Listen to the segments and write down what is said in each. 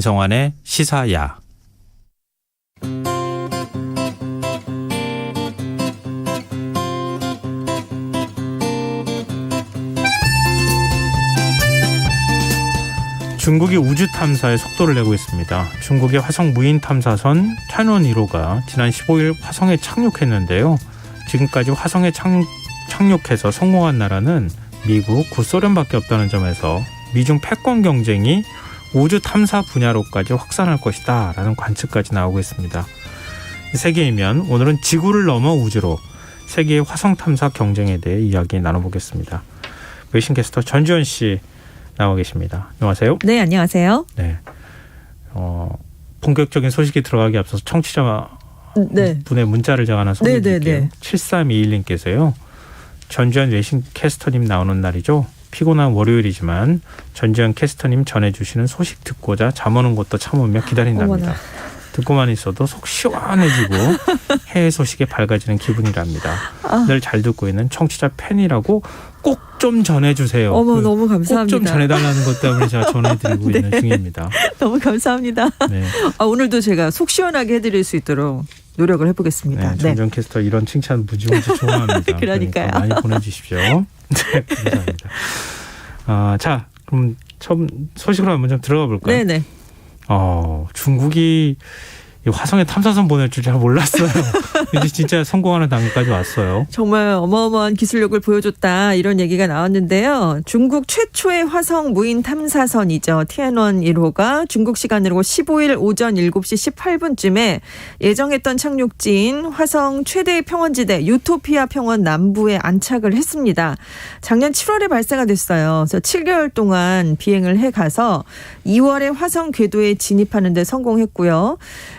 김성환의 시사야. 중국이 우주 탐사에 속도를 내고 있습니다. 중국의 화성 무인 탐사선 태넌 1호가 지난 15일 화성에 착륙했는데요. 지금까지 화성에 착륙해서 성공한 나라는 미국, 구소련밖에 없다는 점에서 미중 패권 경쟁이 우주 탐사 분야로까지 확산할 것이다 라는 관측까지 나오고 있습니다. 세계이면 오늘은 지구를 넘어 우주로 세계의 화성 탐사 경쟁에 대해 이야기 나눠보겠습니다. 외신캐스터 전주현 씨 나와 계십니다. 안녕하세요. 네, 안녕하세요. 네. 본격적인 소식이 들어가기 앞서서 청취자 분의 문자를 제가 하나 소개해드릴게요. 7321님께서요. 전주현 외신 캐스터님 나오는 날이죠. 피곤한 월요일이지만 전주현 캐스터님 전해주시는 소식 듣고자 잠 오는 것도 참으며 기다린답니다. 어머나. 듣고만 있어도 속 시원해지고 해외 소식에 밝아지는 기분이랍니다. 늘 잘 듣고 있는 청취자 팬이라고 꼭 좀 전해주세요. 어머, 너무 감사합니다. 꼭 좀 전해달라는 것 때문에 제가 전해드리고 네. 있는 중입니다. 너무 감사합니다. 네. 오늘도 제가 속 시원하게 해드릴 수 있도록 노력을 해보겠습니다. 네, 전주현 캐스터 이런 칭찬 무지무지 좋아합니다. 그러니까요. 그러니까 많이 보내주십시오. 네, 감사합니다. 자, 그럼 처음 소식으로 한번 좀 들어가 볼까요? 네네. 중국이 화성에 탐사선 보낼 줄 잘 몰랐어요. 이제 진짜 성공하는 단계까지 왔어요. 정말 어마어마한 기술력을 보여줬다 이런 얘기가 나왔는데요. 중국 최초의 화성 무인 탐사선이죠. 티안원 1호가 중국 시간으로 15일 오전 7시 18분쯤에 예정했던 착륙지인 화성 최대의 평원지대 유토피아 평원 남부에 안착을 했습니다. 작년 7월에 발사가 됐어요. 그래서 7개월 동안 비행을 해가서 2월에 화성 궤도에 진입하는 데 성공했고요.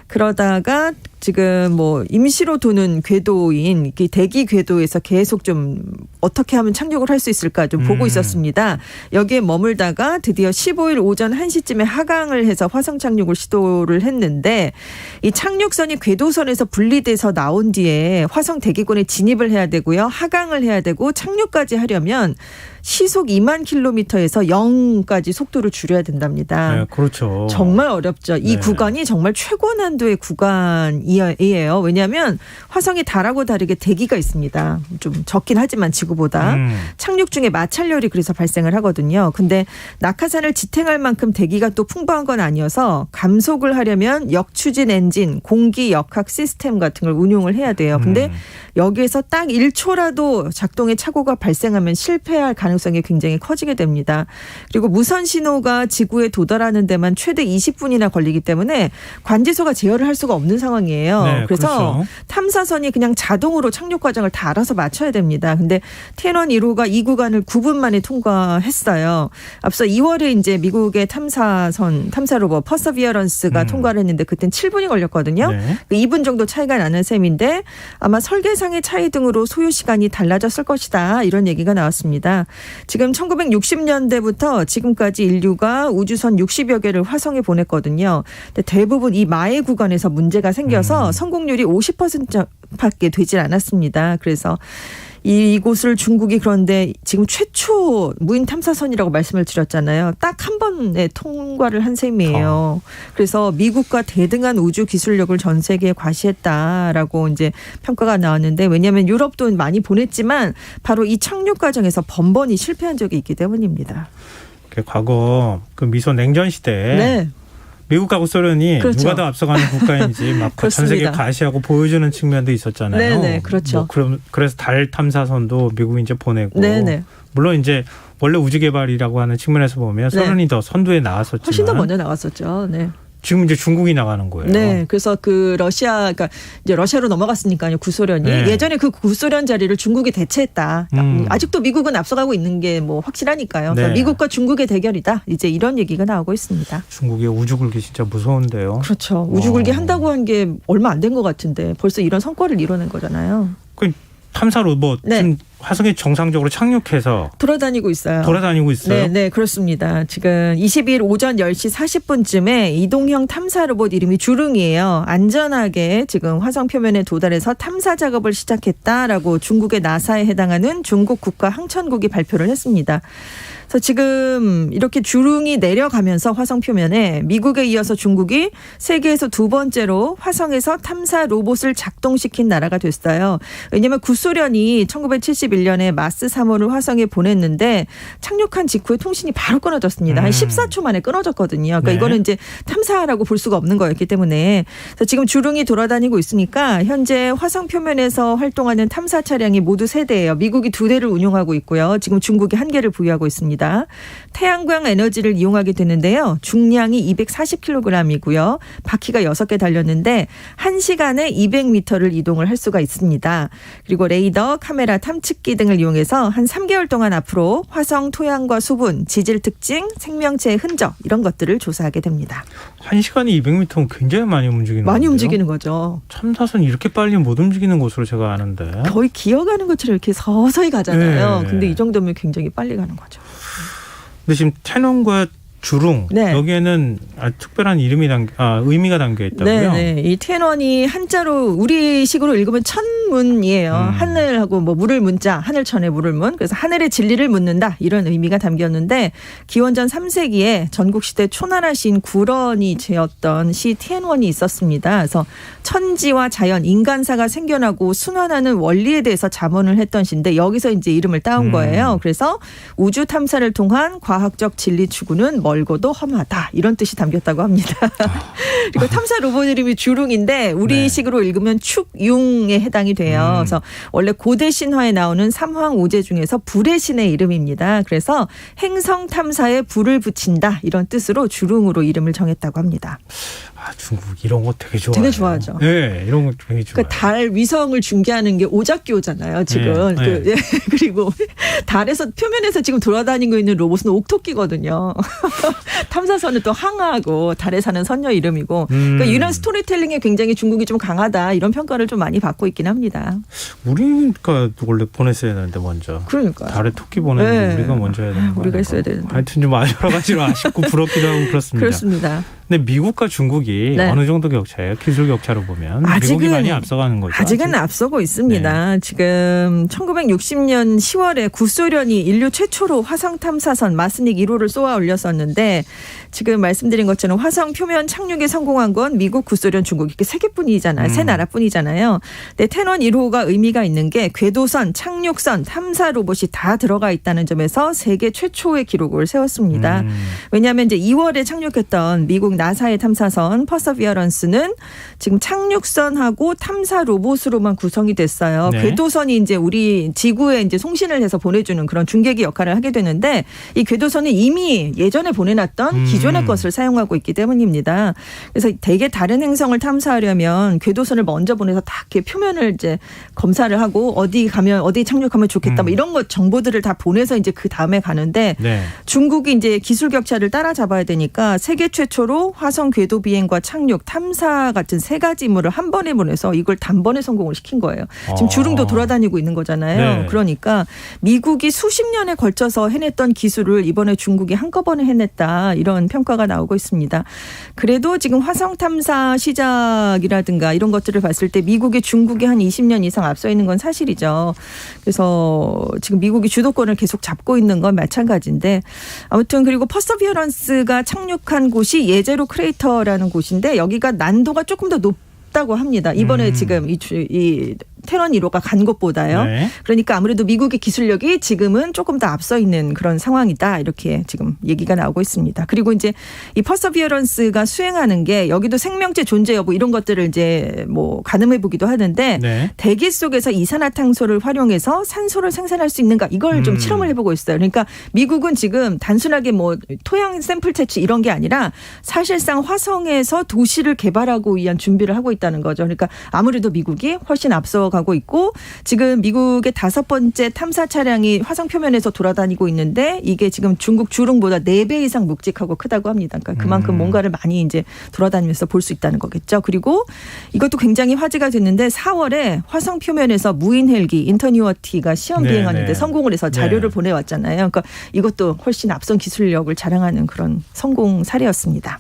그러다가 지금 임시로 도는 궤도인 대기 궤도에서 계속 좀 어떻게 하면 착륙을 할 수 있을까 좀 보고 있었습니다. 여기에 머물다가 드디어 15일 오전 1시쯤에 하강을 해서 화성 착륙을 시도를 했는데 이 착륙선이 궤도선에서 분리돼서 나온 뒤에 화성 대기권에 진입을 해야 되고요. 하강을 해야 되고 착륙까지 하려면 시속 2만 킬로미터에서 0까지 속도를 줄여야 된답니다. 네, 그렇죠. 정말 어렵죠. 이 구간이 정말 최고 난도의 구간이에요. 왜냐하면 화성이 달하고 다르게 대기가 있습니다. 좀 적긴 하지만 지구보다. 착륙 중에 마찰열이 그래서 발생을 하거든요. 근데 낙하산을 지탱할 만큼 대기가 또 풍부한 건 아니어서 감속을 하려면 역추진 엔진, 공기 역학 시스템 같은 걸 운용을 해야 돼요. 근데 여기에서 딱 1초라도 작동의 착오가 발생하면 실패할 가능성이 굉장히 커지게 됩니다. 그리고 무선 신호가 지구에 도달하는 데만 최대 20분이나 걸리기 때문에 관제소가 제어를 할 수가 없는 상황이에요. 네, 그래서 그렇죠. 탐사선이 그냥 자동으로 착륙 과정을 다 알아서 맞춰야 됩니다. 근데 티안원 1호가 이 구간을 9분 만에 통과했어요. 앞서 2월에 이제 미국의 탐사 로봇 퍼서비어런스가 통과를 했는데 그땐 7분이 걸렸거든요. 네. 2분 정도 차이가 나는 셈인데 아마 설계상의 차이 등으로 소요 시간이 달라졌을 것이다. 이런 얘기가 나왔습니다. 지금 1960년대부터 지금까지 인류가 우주선 60여 개를 화성에 보냈거든요. 근데 대부분 이 마의 구간에서 문제가 생겨서 성공률이 50%밖에 되질 않았습니다. 그래서 이곳을 중국이 그런데 지금 최초 무인 탐사선이라고 말씀을 드렸잖아요. 딱 한 번에 통과를 한 셈이에요. 그래서 미국과 대등한 우주 기술력을 전 세계에 과시했다라고 이제 평가가 나왔는데 왜냐하면 유럽도 많이 보냈지만 바로 이 착륙 과정에서 번번이 실패한 적이 있기 때문입니다. 과거 그 미소 냉전 시대에 네. 미국하고 소련이 그렇죠. 누가 더 앞서가는 국가인지 막 전 세계 과시하고 보여주는 측면도 있었잖아요. 네네, 그렇죠. 그래서 달 탐사선도 미국이 이제 보내고, 네네. 물론 이제 원래 우주 개발이라고 하는 측면에서 보면 소련이 더 선두에 나왔었지만 훨씬 더 먼저 나왔었죠. 네. 지금 이제 중국이 나가는 거예요. 네, 그래서 그러니까 이제 러시아로 넘어갔으니까요. 구소련이 예전에 그 구소련 자리를 중국이 대체했다. 아직도 미국은 앞서가고 있는 게 확실하니까요. 그러니까 미국과 중국의 대결이다. 이제 이런 얘기가 나오고 있습니다. 중국의 우주 굴기 진짜 무서운데요. 그렇죠. 우주 굴기 한다고 한 게 얼마 안 된 것 같은데 벌써 이런 성과를 이뤄낸 거잖아요. 탐사 로봇 지금 화성에 정상적으로 착륙해서 돌아다니고 있어요. 있어요. 네, 그렇습니다. 지금 22일 오전 10시 40분쯤에 이동형 탐사 로봇 이름이 주릉이에요. 안전하게 지금 화성 표면에 도달해서 탐사 작업을 시작했다라고 중국의 나사에 해당하는 중국 국가항천국이 발표를 했습니다. 그래서 지금 이렇게 주릉이 내려가면서 화성 표면에 미국에 이어서 중국이 세계에서 두 번째로 화성에서 탐사 로봇을 작동시킨 나라가 됐어요. 왜냐하면 구소련이 1971년에 마스 3호를 화성에 보냈는데 착륙한 직후에 통신이 바로 끊어졌습니다. 한 14초 만에 끊어졌거든요. 그러니까 네. 이거는 이제 탐사라고 볼 수가 없는 거였기 때문에. 그래서 지금 주릉이 돌아다니고 있으니까 현재 화성 표면에서 활동하는 탐사 차량이 모두 3대예요. 미국이 2대를 운용하고 있고요. 지금 중국이 1개를 보유하고 있습니다. 태양광 에너지를 이용하게 되는데요. 중량이 240kg이고요. 바퀴가 6개 달렸는데 1시간에 200m를 이동을 할 수가 있습니다. 그리고 레이더, 카메라, 탐측기 등을 이용해서 한 3개월 동안 앞으로 화성 토양과 수분, 지질 특징, 생명체의 흔적 이런 것들을 조사하게 됩니다. 1시간에 200m면 굉장히 많이 움직이는 많이 건데요. 움직이는 거죠. 탐사선 이렇게 빨리 못 움직이는 것으로 제가 아는데. 거의 기어가는 것처럼 이렇게 서서히 가잖아요. 네. 근데 이 정도면 굉장히 빨리 가는 거죠. 근데 지금 태논과 주릉 네. 여기에는 특별한 의미가 담겨 있다고요? 네. 이 태논이 한자로 우리식으로 읽으면 천문이에요. 하늘하고 뭐 물을 문자, 하늘천에 물을 문. 그래서 하늘의 진리를 묻는다 이런 의미가 담겼는데 기원전 3세기에 전국시대 초나라 시인 구런이 지었던 시 태논이 있었습니다. 그래서 천지와 자연, 인간사가 생겨나고 순환하는 원리에 대해서 자문을 했던 시인데 여기서 이제 이름을 따온 거예요. 그래서 우주 탐사를 통한 과학적 진리 추구는 멀고도 험하다 이런 뜻이 담겼다고 합니다. 그리고 탐사 로봇 이름이 주릉인데 우리식으로 읽으면 축융에 해당이 돼요. 그래서 원래 고대 신화에 나오는 삼황오제 중에서 불의 신의 이름입니다. 그래서 행성 탐사에 불을 붙인다 이런 뜻으로 주릉으로 이름을 정했다고 합니다. 중국 이런 거 되게 좋아해요. 되게 좋아하죠. 네, 이런 거 되게 좋아해요. 그러니까 달 위성을 중계하는 게 오작교잖아요. 지금. 네. 그리고 달에서 표면에서 지금 돌아다니고 있는 로봇은 옥토끼거든요. 탐사선은 또 항아하고 달에 사는 선녀 이름이고. 그러니까 이런 스토리텔링에 굉장히 중국이 좀 강하다 이런 평가를 좀 많이 받고 있긴 합니다. 우리가 원래 보냈어야 되는데 먼저. 그러니까요. 달에 토끼 보냈는데 네. 우리가 먼저 해야 되는 거 우리가 했어야 되는데. 하여튼 좀 여러 가지로 아쉽고 부럽기도 하고 그렇습니다. 그렇습니다. 근데 미국과 중국이 네. 어느 정도 격차예요? 기술 격차로 보면 미국이 많이 앞서가는 거죠. 아직은 앞서고 있습니다. 지금 1960년 10월에 구소련이 인류 최초로 화성 탐사선 마스닉 1호를 쏘아 올렸었는데 지금 말씀드린 것처럼 화성 표면 착륙에 성공한 건 미국, 구소련, 중국 이렇게 3개뿐이잖아요. 3나라뿐이잖아요. 근데 태논 1호가 의미가 있는 게 궤도선, 착륙선, 탐사 로봇이 다 들어가 있다는 점에서 세계 최초의 기록을 세웠습니다. 왜냐하면 이제 2월에 착륙했던 미국 나사의 탐사선 퍼서비어런스는 지금 착륙선하고 탐사 로봇으로만 구성이 됐어요. 네. 궤도선이 이제 우리 지구에 이제 송신을 해서 보내주는 그런 중계기 역할을 하게 되는데 이 궤도선은 이미 예전에 보내놨던 기존의 것을 사용하고 있기 때문입니다. 그래서 대개 다른 행성을 탐사하려면 궤도선을 먼저 보내서 다 이렇게 표면을 이제 검사를 하고 어디 가면 어디 착륙하면 좋겠다 뭐 이런 것 정보들을 다 보내서 이제 그 다음에 가는데 네. 중국이 이제 기술 격차를 따라잡아야 되니까 세계 최초로 화성 궤도 비행과 착륙, 탐사 같은 3가지 임무를 한 번에 보내서 이걸 단번에 성공을 시킨 거예요. 지금 주릉도 돌아다니고 있는 거잖아요. 네. 그러니까 미국이 수십 년에 걸쳐서 해냈던 기술을 이번에 중국이 한꺼번에 해냈다 이런 평가가 나오고 있습니다. 그래도 지금 화성 탐사 시작이라든가 이런 것들을 봤을 때 미국이 중국이 한 20년 이상 앞서 있는 건 사실이죠. 그래서 지금 미국이 주도권을 계속 잡고 있는 건 마찬가지인데 아무튼 그리고 퍼서비어런스가 착륙한 곳이 예제로 크레이터라는 곳인데 여기가 난도가 조금 더 높다고 합니다. 이번에 지금 이 태논 1호가 간 곳보다요. 네. 그러니까 아무래도 미국의 기술력이 지금은 조금 더 앞서 있는 그런 상황이다. 이렇게 지금 얘기가 나오고 있습니다. 그리고 이제 이 퍼서비어런스가 수행하는 게 여기도 생명체 존재 여부 이런 것들을 이제 뭐 가늠해 보기도 하는데 네. 대기 속에서 이산화탄소를 활용해서 산소를 생산할 수 있는가 이걸 좀 실험을 해보고 있어요. 그러니까 미국은 지금 단순하게 뭐 토양 샘플 채취 이런 게 아니라 사실상 화성에서 도시를 개발하고 위한 준비를 하고 있다는 거죠. 그러니까 아무래도 미국이 훨씬 앞서 가고 있고 지금 미국의 5번째 탐사 차량이 화성 표면에서 돌아다니고 있는데 이게 지금 중국 주릉보다 4배 이상 묵직하고 크다고 합니다. 그러니까 그만큼 뭔가를 많이 이제 돌아다니면서 볼 수 있다는 거겠죠. 그리고 이것도 굉장히 화제가 됐는데 4월에 화성 표면에서 무인 헬기 인터니워티가 시험 비행하는데 성공을 해서 자료를 보내왔잖아요. 그러니까 이것도 훨씬 앞선 기술력을 자랑하는 그런 성공 사례였습니다.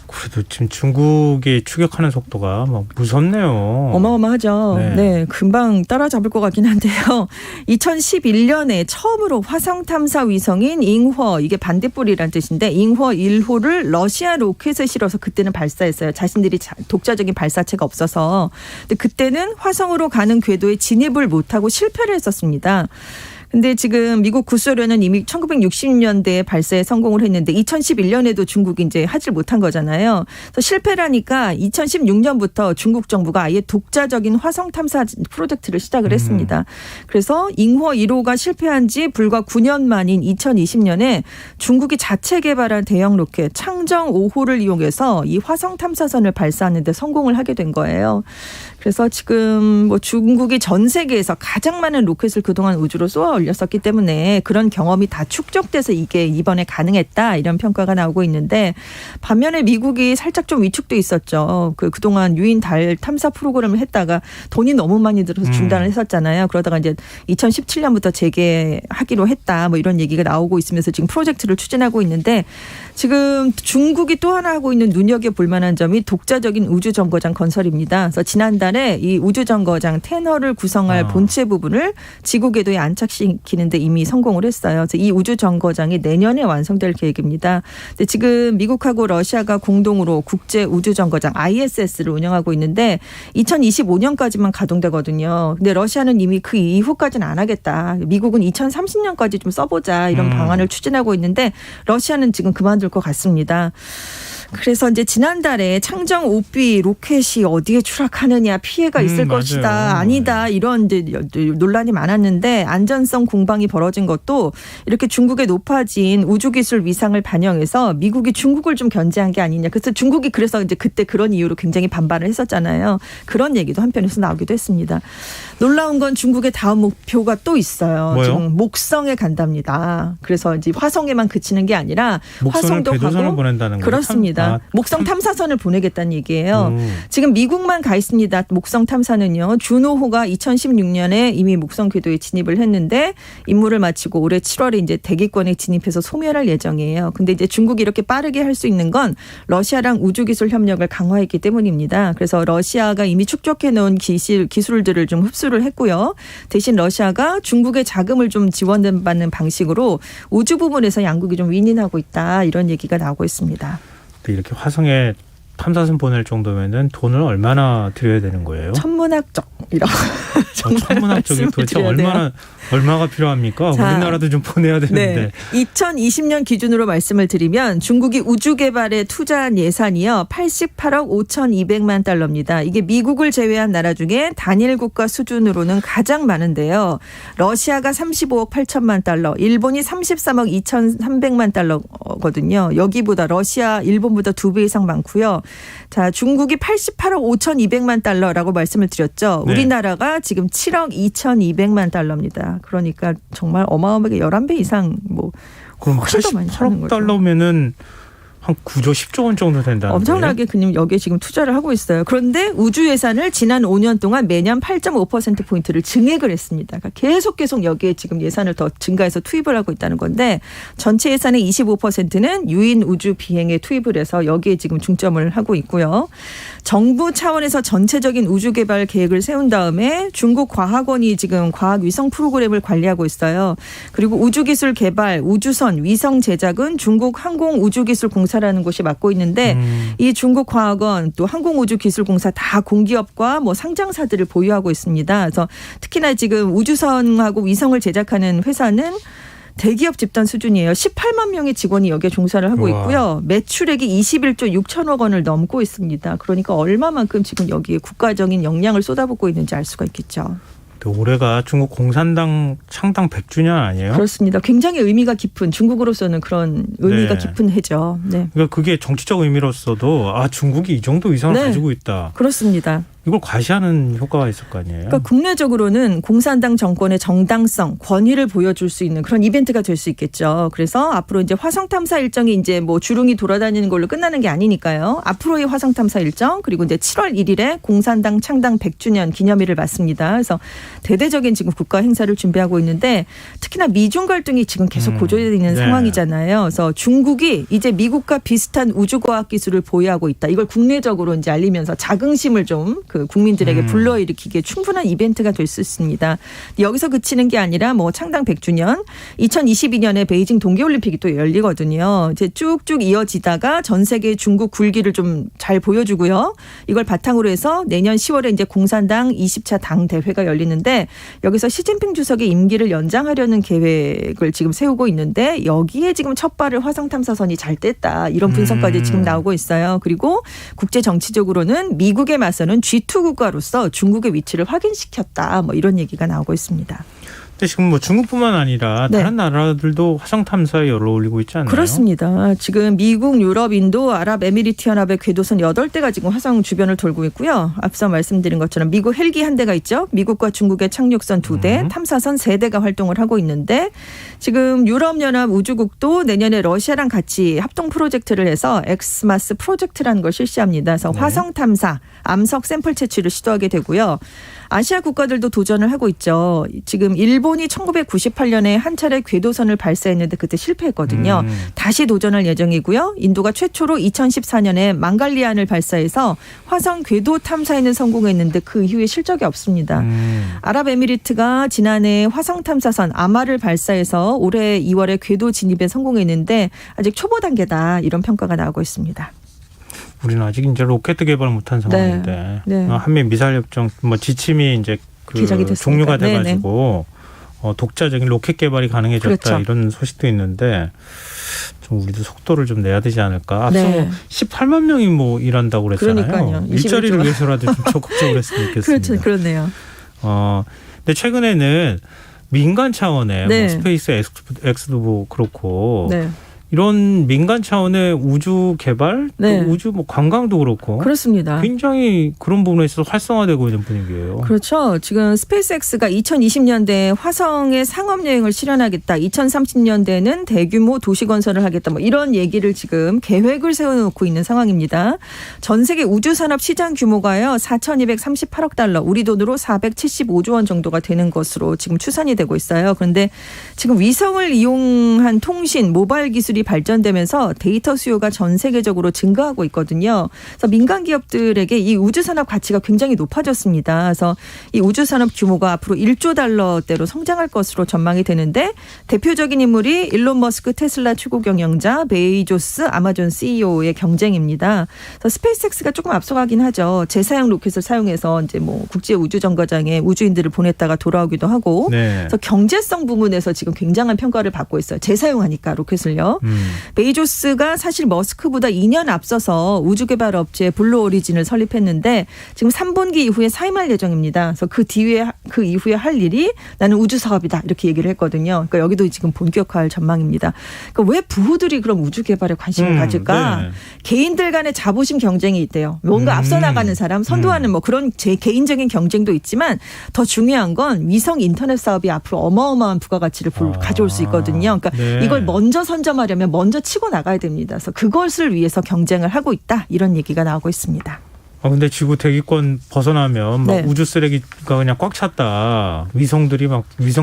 그래도 지금 중국이 추격하는 속도가 막 무섭네요. 어마어마하죠. 네, 금방 따라잡을 것 같긴 한데요. 2011년에 처음으로 화성 탐사 위성인 잉허, 이게 반딧불이라는 뜻인데 잉허 1호를 러시아 로켓에 실어서 그때는 발사했어요. 자신들이 독자적인 발사체가 없어서. 근데 그때는 화성으로 가는 궤도에 진입을 못하고 실패를 했었습니다. 근데 지금 미국 구소련은 이미 1960년대에 발사에 성공을 했는데 2011년에도 중국이 이제 하질 못한 거잖아요. 그래서 실패를 하니까 2016년부터 중국 정부가 아예 독자적인 화성 탐사 프로젝트를 시작을 했습니다. 그래서 잉허 1호가 실패한 지 불과 9년 만인 2020년에 중국이 자체 개발한 대형 로켓 창정 5호를 이용해서 이 화성 탐사선을 발사하는 데 성공을 하게 된 거예요. 그래서 지금 뭐 중국이 전 세계에서 가장 많은 로켓을 그동안 우주로 쏘아 올렸었기 때문에 그런 경험이 다 축적돼서 이게 이번에 가능했다 이런 평가가 나오고 있는데 반면에 미국이 살짝 좀 위축돼 있었죠. 그동안 유인 달 탐사 프로그램을 했다가 돈이 너무 많이 들어서 중단을 했었잖아요. 그러다가 이제 2017년부터 재개하기로 했다 뭐 이런 얘기가 나오고 있으면서 지금 프로젝트를 추진하고 있는데 지금 중국이 또 하나 하고 있는 눈여겨볼 만한 점이 독자적인 우주정거장 건설입니다. 그래서 지난달에 이 우주정거장 테너를 구성할 본체 부분을 지구 궤도에 안착시키는데 이미 성공을 했어요. 그래서 이 우주정거장이 내년에 완성될 계획입니다. 근데 지금 미국하고 러시아가 공동으로 국제 우주정거장 ISS를 운영하고 있는데 2025년까지만 가동되거든요. 근데 러시아는 이미 그 이후까지는 안 하겠다. 미국은 2030년까지 좀 써보자 이런 방안을 추진하고 있는데 러시아는 지금 그만둘 것 같습니다. 그래서 이제 지난달에 창정 5B 로켓이 어디에 추락하느냐 피해가 있을 것이다 아니다 이런 이제 논란이 많았는데 안전성 공방이 벌어진 것도 이렇게 중국의 높아진 우주기술 위상을 반영해서 미국이 중국을 좀 견제한 게 아니냐. 그래서 중국이 그래서 이제 그때 그런 이유로 굉장히 반발을 했었잖아요. 그런 얘기도 한편에서 나오기도 했습니다. 놀라운 건 중국의 다음 목표가 또 있어요. 뭐요? 지금 목성에 간답니다. 그래서 이제 화성에만 그치는 게 아니라 화성도 가고 보낸다는 그렇습니다. 목성 탐사선을 보내겠다는 얘기예요. 지금 미국만 가 있습니다. 목성 탐사는요. 준호호가 2016년에 이미 목성 궤도에 진입을 했는데 임무를 마치고 올해 7월에 이제 대기권에 진입해서 소멸할 예정이에요. 근데 이제 중국이 이렇게 빠르게 할 수 있는 건 러시아랑 우주기술 협력을 강화했기 때문입니다. 그래서 러시아가 이미 축적해 놓은 기술들을 좀 흡수를 했고요. 대신 러시아가 중국의 자금을 좀 지원받는 방식으로 우주 부분에서 양국이 좀 윈윈하고 있다. 이런 얘기가 나오고 있습니다. 이렇게 화성에 탐사선 보낼 정도면은 돈을 얼마나 들여야 되는 거예요? 천문학적 이런 천문학적이 도대체 얼마가 필요합니까? 자, 우리나라도 좀 보내야 되는데. 네. 2020년 기준으로 말씀을 드리면 중국이 우주 개발에 투자한 예산이요 88억 5,200만 달러입니다. 이게 미국을 제외한 나라 중에 단일 국가 수준으로는 가장 많은데요. 러시아가 35억 8천만 달러, 일본이 33억 2,300만 달러거든요. 여기보다 러시아, 일본보다 2배 이상 많고요. 자, 중국이 88억 5,200만 달러라고 말씀을 드렸죠. 네. 우리나라가 지금 7억 2,200만 달러입니다. 그러니까 정말 어마어마하게 11배 이상 뭐 그럼 훨씬 더 많이 하는 88억 달러면은 한 9조 10조 원 정도 된다는 엄청나게 그님 여기에 지금 투자를 하고 있어요. 그런데 우주 예산을 지난 5년 동안 매년 8.5%포인트를 증액을 했습니다. 그러니까 계속 여기에 지금 예산을 더 증가해서 투입을 하고 있다는 건데 전체 예산의 25%는 유인 우주 비행에 투입을 해서 여기에 지금 중점을 하고 있고요. 정부 차원에서 전체적인 우주 개발 계획을 세운 다음에 중국 과학원이 지금 과학 위성 프로그램을 관리하고 있어요. 그리고 우주기술 개발, 우주선, 위성 제작은 중국 항공우주기술공사라는 곳이 맡고 있는데 이 중국 과학원 또 항공우주기술공사 다 공기업과 뭐 상장사들을 보유하고 있습니다. 그래서 특히나 지금 우주선하고 위성을 제작하는 회사는 대기업 집단 수준이에요. 18만 명의 직원이 여기에 종사를 하고 있고요. 매출액이 21조 6천억 원을 넘고 있습니다. 그러니까 얼마만큼 지금 여기에 국가적인 역량을 쏟아붓고 있는지 알 수가 있겠죠. 올해가 중국 공산당 창당 100주년 아니에요? 그렇습니다. 굉장히 의미가 깊은 중국으로서는 그런 의미가 깊은 해죠. 네. 그러니까 그게 정치적 의미로서도 중국이 이 정도 위상을 가지고 있다. 그렇습니다. 이걸 과시하는 효과가 있을 거 아니에요. 그러니까 국내적으로는 공산당 정권의 정당성, 권위를 보여줄 수 있는 그런 이벤트가 될 수 있겠죠. 그래서 앞으로 이제 화성 탐사 일정이 이제 뭐 주릉이 돌아다니는 걸로 끝나는 게 아니니까요. 앞으로의 화성 탐사 일정 그리고 이제 7월 1일에 공산당 창당 100주년 기념일을 맞습니다. 그래서 대대적인 지금 국가 행사를 준비하고 있는데 특히나 미중 갈등이 지금 계속 고조되어 있는 네. 상황이잖아요. 그래서 중국이 이제 미국과 비슷한 우주과학 기술을 보유하고 있다. 이걸 국내적으로 이제 알리면서 자긍심을 좀 그 국민들에게 불러일으키기에 충분한 이벤트가 될 수 있습니다. 여기서 그치는 게 아니라 뭐 창당 100주년, 2022년에 베이징 동계올림픽이 또 열리거든요. 이제 쭉쭉 이어지다가 전 세계 중국 굴기를 좀 잘 보여주고요. 이걸 바탕으로 해서 내년 10월에 이제 공산당 20차 당 대회가 열리는데 여기서 시진핑 주석의 임기를 연장하려는 계획을 지금 세우고 있는데 여기에 지금 첫 발을 화성 탐사선이 잘 뗐다. 이런 분석까지 지금 나오고 있어요. 그리고 국제 정치적으로는 미국에 맞서는 G2 국가로서 중국의 위치를 확인시켰다. 뭐 이런 얘기가 나오고 있습니다. 근데 지금 뭐 중국뿐만 아니라 네. 다른 나라들도 화성 탐사에 열로 올리고 있지 않나요? 그렇습니다. 지금 미국, 유럽, 인도, 아랍에미리트 연합의 궤도선 8대가 지금 화성 주변을 돌고 있고요. 앞서 말씀드린 것처럼 미국 헬기 한 대가 있죠. 미국과 중국의 착륙선 2대, 탐사선 3대가 활동을 하고 있는데 지금 유럽연합 우주국도 내년에 러시아랑 같이 합동 프로젝트를 해서 엑스마스 프로젝트라는 걸 실시합니다. 그래서 네. 화성 탐사, 암석 샘플 채취를 시도하게 되고요. 아시아 국가들도 도전을 하고 있죠. 지금 일본이 1998년에 한 차례 궤도선을 발사했는데 그때 실패했거든요. 다시 도전할 예정이고요. 인도가 최초로 2014년에 망갈리안을 발사해서 화성 궤도 탐사에는 성공했는데 그 이후에 실적이 없습니다. 아랍에미리트가 지난해 화성 탐사선 아마를 발사해서 올해 2월에 궤도 진입에 성공했는데 아직 초보 단계다 이런 평가가 나오고 있습니다. 우리는 아직 이제 로켓 개발 못한 상황인데 네. 한미 미사일 협정 뭐 지침이 이제 그 종료가 돼가지고 독자적인 로켓 개발이 가능해졌다 그렇죠. 이런 소식도 있는데 좀 우리도 속도를 좀 내야 되지 않을까. 앞서 네. 18만 명이 뭐 일한다고 그랬잖아요. 그러니까요. 일자리를 위해서라도 좀 적극적으로 했으면 좋겠습니다. 그렇죠, 그렇네요. 근데 최근에는 민간 차원의 네. 뭐 스페이스 X도 뭐 그렇고. 네. 이런 민간 차원의 우주 개발, 네. 또 우주 뭐 관광도 그렇고 그렇습니다. 굉장히 그런 부분에 있어서 활성화되고 있는 분위기예요. 그렇죠. 지금 스페이스X가 2020년대에 화성에 상업 여행을 실현하겠다. 2030년대에는 대규모 도시 건설을 하겠다. 뭐 이런 얘기를 지금 계획을 세워놓고 있는 상황입니다. 전 세계 우주 산업 시장 규모가요 4,238억 달러, 우리 돈으로 475조 원 정도가 되는 것으로 지금 추산이 되고 있어요. 그런데 지금 위성을 이용한 통신, 모바일 기술이 발전되면서 데이터 수요가 전 세계적으로 증가하고 있거든요. 그래서 민간 기업들에게 이 우주 산업 가치가 굉장히 높아졌습니다. 그래서 이 우주 산업 규모가 앞으로 1조 달러대로 성장할 것으로 전망이 되는데 대표적인 인물이 일론 머스크 테슬라 최고 경영자, 베이조스 아마존 CEO의 경쟁입니다. 그래서 스페이스X가 조금 앞서가긴 하죠. 재사용 로켓을 사용해서 이제 뭐 국제 우주 정거장에 우주인들을 보냈다가 돌아오기도 하고. 네. 그래서 경제성 부분에서 지금 굉장한 평가를 받고 있어요. 재사용하니까 로켓을요. 베이조스가 사실 머스크보다 2년 앞서서 우주개발 업체 블루 오리진을 설립했는데 지금 3분기 이후에 사임할 예정입니다. 그래서 그 이후에 할 일이 나는 우주 사업이다 이렇게 얘기를 했거든요. 그러니까 여기도 지금 본격화할 전망입니다. 그러니까 왜 부호들이 그럼 우주 개발에 관심을 가질까? 네. 개인들 간의 자부심 경쟁이 있대요. 뭔가 앞서 나가는 사람, 선도하는 뭐 그런 제 개인적인 경쟁도 있지만 더 중요한 건 위성 인터넷 사업이 앞으로 어마어마한 부가가치를 가져올 수 있거든요. 그러니까 네. 이걸 먼저 선점하려면 먼저 치고 나가야 됩니다. 그래서 그것을 위해서 경쟁을 하고 있다. 이런 얘기가 나오고 있습니다. 근데 지구 대기권 벗어나면 막 네. 우주 쓰레기가 그냥 꽉 찼다. 위성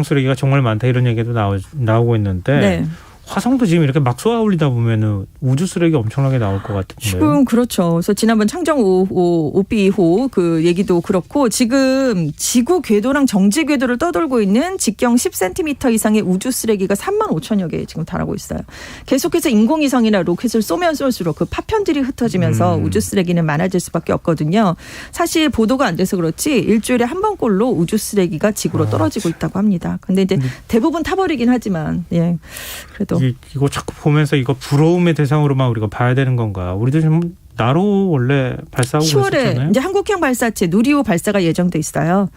쓰레기가 정말 많다 이런 얘기도 나오고 있는데 네. 화성도 지금 이렇게 막 쏘아 올리다 보면은 우주 쓰레기 엄청나게 나올 것 같은데. 지금 그렇죠. 그래서 지난번 창정 5B2호 그 얘기도 그렇고 지금 지구 궤도랑 정지 궤도를 떠돌고 있는 직경 10cm 이상의 우주 쓰레기가 3만 5천여 개 지금 달하고 있어요. 계속해서 인공위성이나 로켓을 쏘면 쏠수록 그 파편들이 흩어지면서 우주 쓰레기는 많아질 수밖에 없거든요. 사실 보도가 안 돼서 그렇지 일주일에 한 번꼴로 우주 쓰레기가 지구로 떨어지고 있다고 합니다. 근데 이제 대부분 타버리긴 하지만 예. 그래도 이거 자꾸 보면서 이거 부러움의 대상으로만 우리가 봐야 되는 건가? 우리도 좀 나로 원래 발사하고 10월에 그랬었잖아요. 이제 한국형 발사체 누리호 발사가 예정돼 있어요.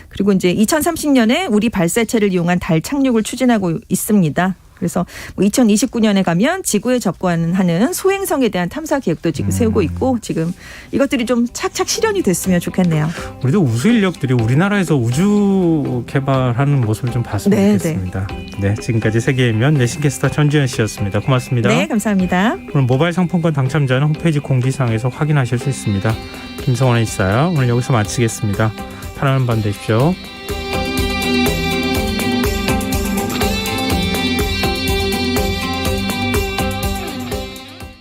그리고 이제 2030년에 우리 발사체를 이용한 달 착륙을 추진하고 있습니다. 그래서 2029년에 가면 지구에 접근하는 소행성에 대한 탐사 계획도 지금 세우고 있고 지금 이것들이 좀 착착 실현이 됐으면 좋겠네요. 우리도 우수 인력들이 우리나라에서 우주 개발하는 모습을 좀 봤으면 네, 좋겠습니다. 네, 지금까지 세계일면 내신캐스터 전지현 씨였습니다. 고맙습니다. 네, 감사합니다. 오늘 모바일 상품권 당첨자는 홈페이지 공지사항에서 확인하실 수 있습니다. 김성원의 시사야 오늘 여기서 마치겠습니다. 편안한 밤 되십시오.